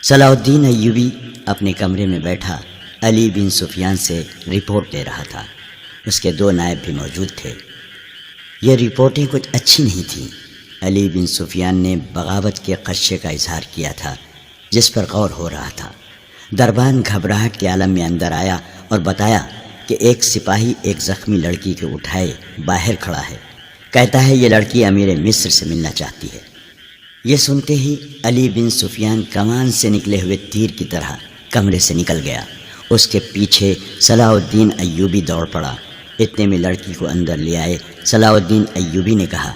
صلاح الدین ایوبی اپنے کمرے میں بیٹھا علی بن سفیان سے رپورٹ لے رہا تھا۔ اس کے 2 نائب بھی موجود تھے۔ یہ رپورٹیں کچھ اچھی نہیں تھیں۔ علی بن سفیان نے بغاوت کے خدشے کا اظہار کیا تھا جس پر غور ہو رہا تھا۔ دربان گھبراہٹ کے عالم میں اندر آیا اور بتایا کہ ایک سپاہی ایک زخمی لڑکی کو اٹھائے باہر کھڑا ہے، کہتا ہے یہ لڑکی امیر مصر سے ملنا چاہتی ہے۔ یہ سنتے ہی علی بن سفیان کمان سے نکلے ہوئے تیر کی طرح کمرے سے نکل گیا۔ اس کے پیچھے صلاح الدین ایوبی دوڑ پڑا۔ اتنے میں لڑکی کو اندر لے آئے۔ صلاح الدین ایوبی نے کہا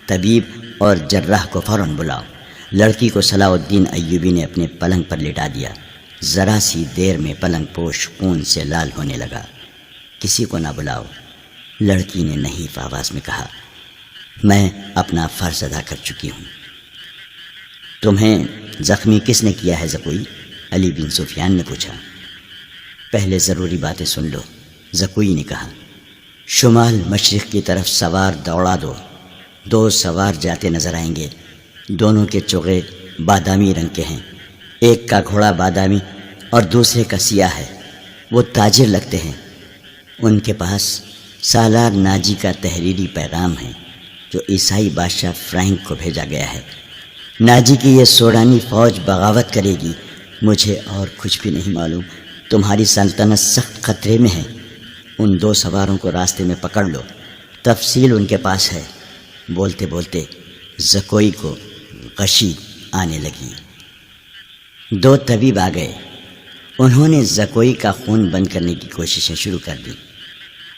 طبیب اور جراح کو فوراً بلاؤ۔ لڑکی کو صلاح الدین ایوبی نے اپنے پلنگ پر لٹا دیا۔ ذرا سی دیر میں پلنگ پوش خون سے لال ہونے لگا۔ کسی کو نہ بلاؤ، لڑکی نے نحیف آواز میں کہا۔ میں اپنا فرض ادا کر چکی ہوں۔ تمہیں زخمی کس نے کیا ہے زکوئی؟ علی بن سفیان نے پوچھا۔ پہلے ضروری باتیں سن لو، زکوئی نے کہا۔ شمال مشرق کی طرف سوار دوڑا دو۔ 2 سوار جاتے نظر آئیں گے۔ دونوں کے چوغے بادامی رنگ کے ہیں۔ ایک کا گھوڑا بادامی اور دوسرے کا سیاہ ہے۔ وہ تاجر لگتے ہیں۔ ان کے پاس سالار ناجی کا تحریری پیغام ہے جو عیسائی بادشاہ فرینک کو بھیجا گیا ہے۔ ناجی کی یہ سوڈانی فوج بغاوت کرے گی۔ مجھے اور کچھ بھی نہیں معلوم۔ تمہاری سلطنت سخت خطرے میں ہے۔ ان 2 سواروں کو راستے میں پکڑ لو، تفصیل ان کے پاس ہے۔ بولتے بولتے زکوئی کو غشی آنے لگی۔ 2 طبیب آ گئے۔ انہوں نے زکوئی کا خون بند کرنے کی کوششیں شروع کر دیں۔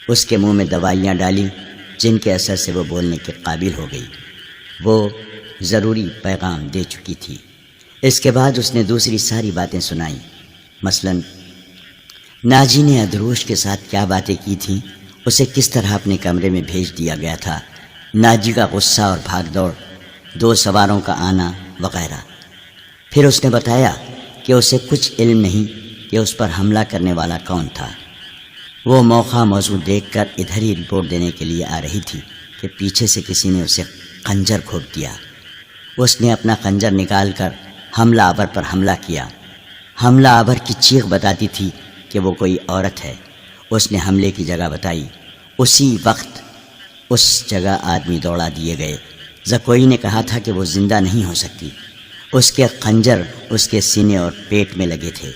اس کے منہ میں دوائیاں ڈالیں جن کے اثر سے وہ بولنے کے قابل ہو گئی۔ وہ ضروری پیغام دے چکی تھی۔ اس کے بعد اس نے دوسری ساری باتیں سنائیں، مثلاً ناجی نے ادروش کے ساتھ کیا باتیں کی تھیں، اسے کس طرح اپنے کمرے میں بھیج دیا گیا تھا، ناجی کا غصہ اور بھاگ دوڑ، 2 سواروں کا آنا وغیرہ۔ پھر اس نے بتایا کہ اسے کچھ علم نہیں کہ اس پر حملہ کرنے والا کون تھا۔ وہ موقع موضوع دیکھ کر ادھر ہی رپورٹ دینے کے لیے آ رہی تھی کہ پیچھے سے کسی نے اسے خنجر گھونپ دیا۔ اس نے اپنا خنجر نکال کر حملہ آور پر حملہ کیا۔ حملہ آور کی چیخ بتاتی تھی کہ وہ کوئی عورت ہے۔ اس نے حملے کی جگہ بتائی۔ اسی وقت اس جگہ آدمی دوڑا دیے گئے۔ زکوئی نے کہا تھا کہ وہ زندہ نہیں ہو سکتی۔ اس کے خنجر اس کے سینے اور پیٹ میں لگے تھے۔